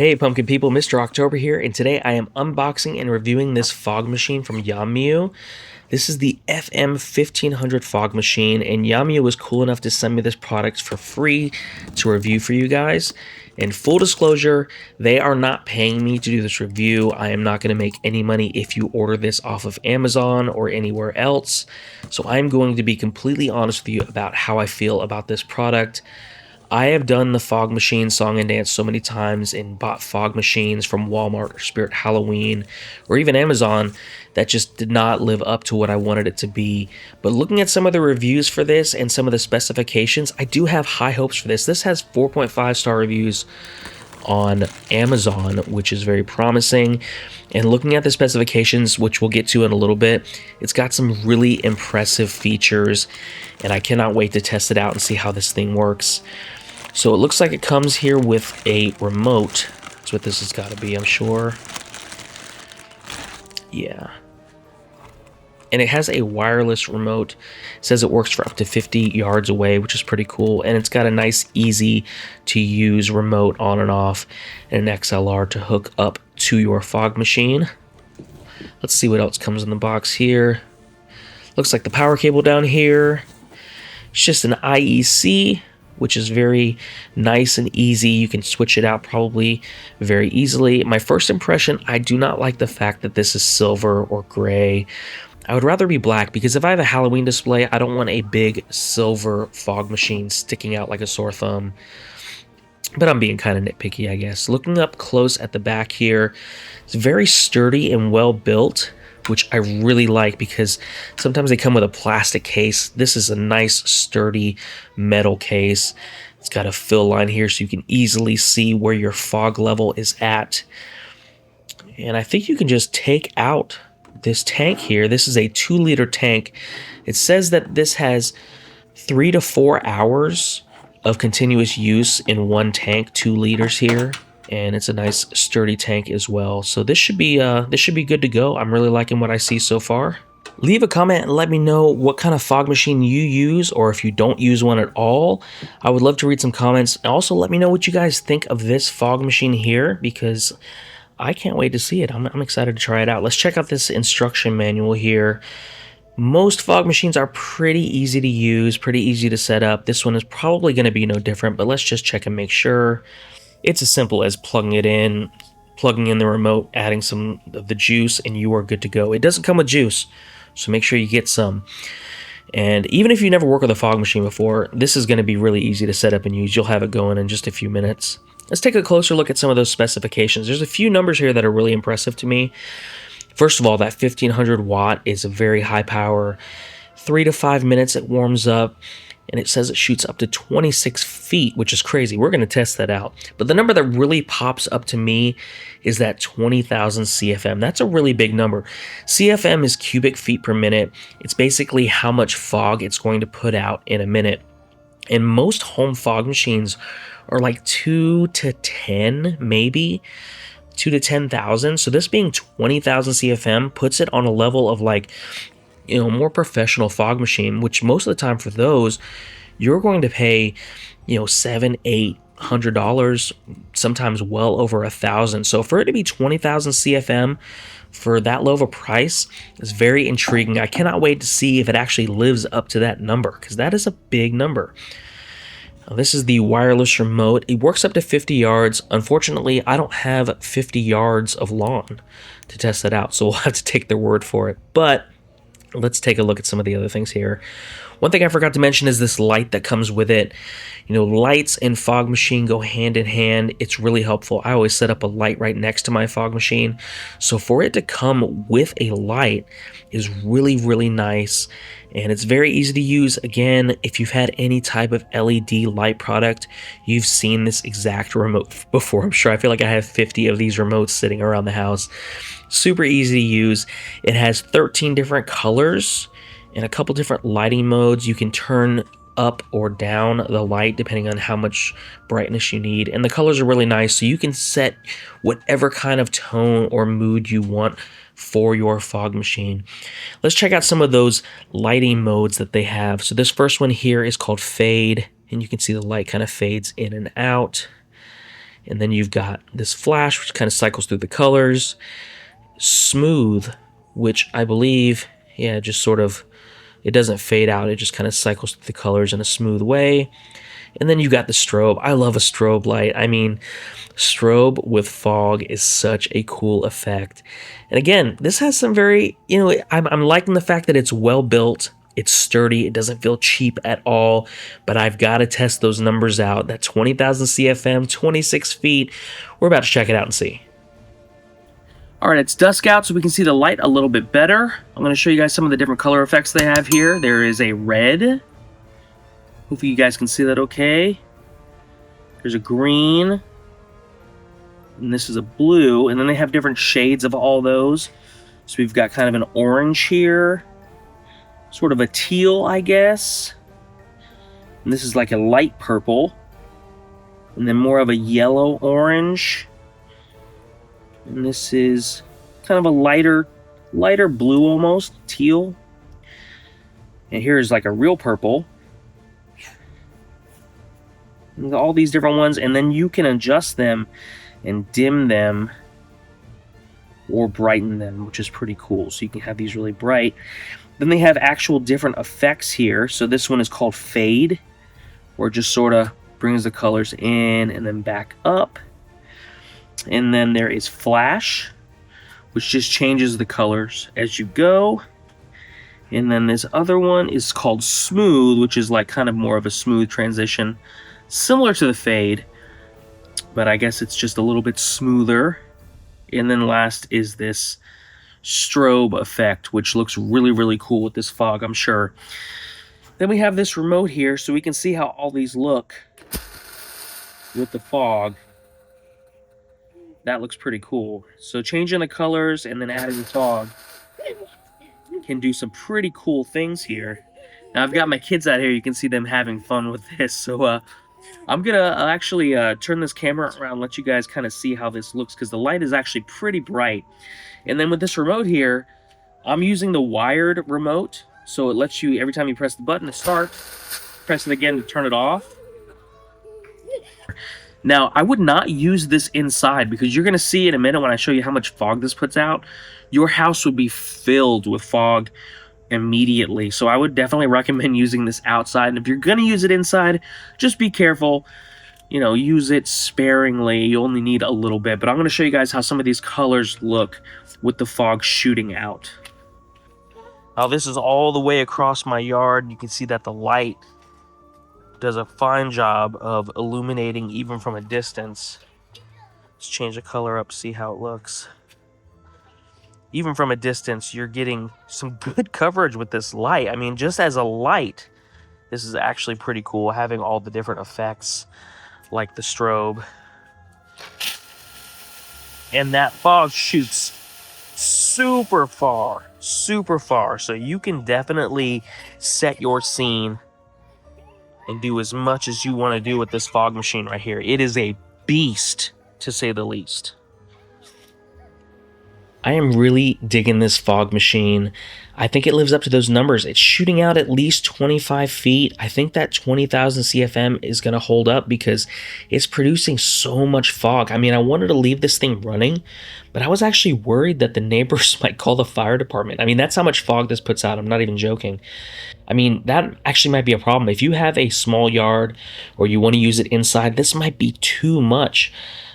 Hey pumpkin people, Mr. October here, and today I am unboxing and reviewing this fog machine from YONMIU. This is the FM-1500 Fog Machine, and YONMIU was cool enough to send me this product for free to review for you guys. And full disclosure, they are not paying me to do this review. I am not going to make any money if you order this off of Amazon or anywhere else. So I'm going to be completely honest with you about how I feel about this product. I have done the fog machine song and dance so many times and bought fog machines from Walmart or Spirit Halloween or even Amazon that just did not live up to what I wanted it to be. But looking at some of the reviews for this and some of the specifications, I do have high hopes for this. This has 4.5-star reviews on Amazon, which is very promising. And looking at the specifications, which we'll get to in a little bit, it's got some really impressive features, and I cannot wait to test it out and see how this thing works. So it looks like it comes here with a remote. That's what this has got to be, I'm sure. Yeah. And it has a wireless remote. It says it works for up to 50 yards away, which is pretty cool. And it's got a nice, easy to use remote on and off, and an XLR to hook up to your fog machine. Let's see what else comes in the box here. Looks like the power cable down here. It's just an IEC, which is very nice and easy. You can switch it out probably very easily. My first impression, I do not like the fact that this is silver or gray. I would rather be black, because if I have a Halloween display, I don't want a big silver fog machine sticking out like a sore thumb. But I'm being kind of nitpicky, I guess. Looking up close at the back here, it's very sturdy and well built, which I really like, because sometimes they come with a plastic case. This is a nice, sturdy metal case. It's got a fill line here so you can easily see where your fog level is at. And I think you can just take out this tank here. This is a 2-liter tank. It says that this has 3 to 4 hours of continuous use in one tank, 2 liters here. And it's a nice sturdy tank as well. So this should be good to go. I'm really liking what I see so far. Leave a comment and let me know what kind of fog machine you use, or if you don't use one at all. I would love to read some comments. And also let me know what you guys think of this fog machine here, because I can't wait to see it. I'm excited to try it out. Let's check out this instruction manual here. Most fog machines are pretty easy to use, pretty easy to set up. This one is probably going to be no different, but let's just check and make sure. It's as simple as plugging it in, plugging in the remote, adding some of the juice, and you are good to go. It doesn't come with juice, so make sure you get some. And even if you never worked with a fog machine before, this is going to be really easy to set up and use. You'll have it going in just a few minutes. Let's take a closer look at some of those specifications. There's a few numbers here that are really impressive to me. First of all, that 1500 watt is a very high power. 3 to 5 minutes it warms up. And it says it shoots up to 26 feet, which is crazy. We're going to test that out. But the number that really pops up to me is that 20,000 CFM. That's a really big number. CFM is cubic feet per minute. It's basically how much fog it's going to put out in a minute. And most home fog machines are like 2 to 10, maybe 2 to 10,000. So this being 20,000 CFM puts it on a level of like, more professional fog machine, which most of the time for those, you're going to pay, $700-800, sometimes well over $1,000. So for it to be 20,000 CFM for that low of a price is very intriguing. I cannot wait to see if it actually lives up to that number, because that is a big number. Now, this is the wireless remote. It works up to 50 yards. Unfortunately, I don't have 50 yards of lawn to test that out, so we'll have to take their word for it. But let's take a look at some of the other things here. One thing I forgot to mention is this light that comes with it. Lights and fog machine go hand in hand. It's really helpful. I always set up a light right next to my fog machine. So for it to come with a light is really, really nice. And it's very easy to use. Again, if you've had any type of LED light product, you've seen this exact remote before. I'm sure. I feel like I have 50 of these remotes sitting around the house. Super easy to use. It has 13 different colors and a couple different lighting modes. You can turn up or down the light depending on how much brightness you need. And the colors are really nice, so you can set whatever kind of tone or mood you want for your fog machine. Let's check out some of those lighting modes that they have. So this first one here is called Fade, and you can see the light kind of fades in and out. And then you've got this flash, which kind of cycles through the colors. Smooth, which I believe, yeah, just sort of, it doesn't fade out. It just kind of cycles through the colors in a smooth way. And then you got the strobe. I love a strobe light. I mean, strobe with fog is such a cool effect. And again, this has some very, I'm liking the fact that it's well built. It's sturdy. It doesn't feel cheap at all. But I've got to test those numbers out. That 20,000 CFM, 26 feet. We're about to check it out and see. All right, it's dusk out, so we can see the light a little bit better. I'm going to show you guys some of the different color effects they have here. There is a red. Hopefully you guys can see that okay. There's a green. And this is a blue. And then they have different shades of all those. So we've got kind of an orange here. Sort of a teal, I guess. And this is like a light purple. And then more of a yellow-orange. And this is kind of a lighter blue almost, teal. And here's like a real purple. And all these different ones, and then you can adjust them and dim them or brighten them, which is pretty cool. So you can have these really bright. Then they have actual different effects here. So this one is called fade, where it just sort of brings the colors in and then back up. And then there is flash, which just changes the colors as you go. And then this other one is called smooth, which is like kind of more of a smooth transition, similar to the fade, but I guess it's just a little bit smoother. And then last is this strobe effect, which looks really, really cool with this fog, I'm sure. Then we have this remote here, so we can see how all these look with the fog. That looks pretty cool. So changing the colors and then adding the fog can do some pretty cool things here. Now I've got my kids out here. You can see them having fun with this. So I'm gonna actually turn this camera around, let you guys kind of see how this looks, because the light is actually pretty bright. And then with this remote here, I'm using the wired remote, so it lets you, every time you press the button to start, press it again to turn it off. Now, I would not use this inside, because you're going to see in a minute when I show you how much fog this puts out, your house would be filled with fog immediately. So I would definitely recommend using this outside. And if you're going to use it inside, just be careful. Use it sparingly. You only need a little bit. But I'm going to show you guys how some of these colors look with the fog shooting out. Now, this is all the way across my yard. You can see that the light does a fine job of illuminating even from a distance. Let's change the color up, see how it looks. Even from a distance, you're getting some good coverage with this light. I mean, just as a light, this is actually pretty cool, having all the different effects like the strobe. And that fog shoots super far, so you can definitely set your scene and do as much as you want to do with this fog machine right here. It is a beast, to say the least. I am really digging this fog machine. I think it lives up to those numbers. It's shooting out at least 25 feet. I think that 20,000 CFM is going to hold up because it's producing so much fog. I mean, I wanted to leave this thing running, but I was actually worried that the neighbors might call the fire department. I mean, that's how much fog this puts out. I'm not even joking. I mean, that actually might be a problem. If you have a small yard or you want to use it inside, this might be too much.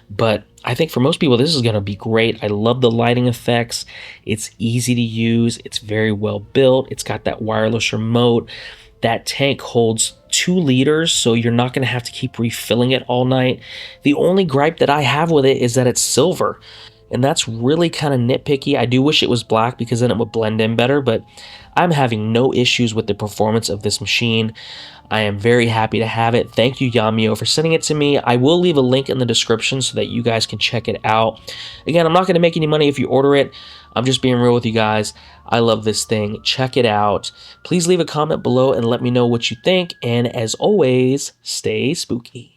But I think for most people, this is going to be great. I love the lighting effects. It's easy to use. It's very well built. It's got that wireless remote. That tank holds 2 liters, so you're not going to have to keep refilling it all night. The only gripe that I have with it is that it's silver, and that's really kind of nitpicky. I do wish it was black because then it would blend in better, but I'm having no issues with the performance of this machine. I am very happy to have it. Thank you, YONMIU, for sending it to me. I will leave a link in the description so that you guys can check it out. Again, I'm not going to make any money if you order it. I'm just being real with you guys. I love this thing. Check it out. Please leave a comment below and let me know what you think. And as always, stay spooky.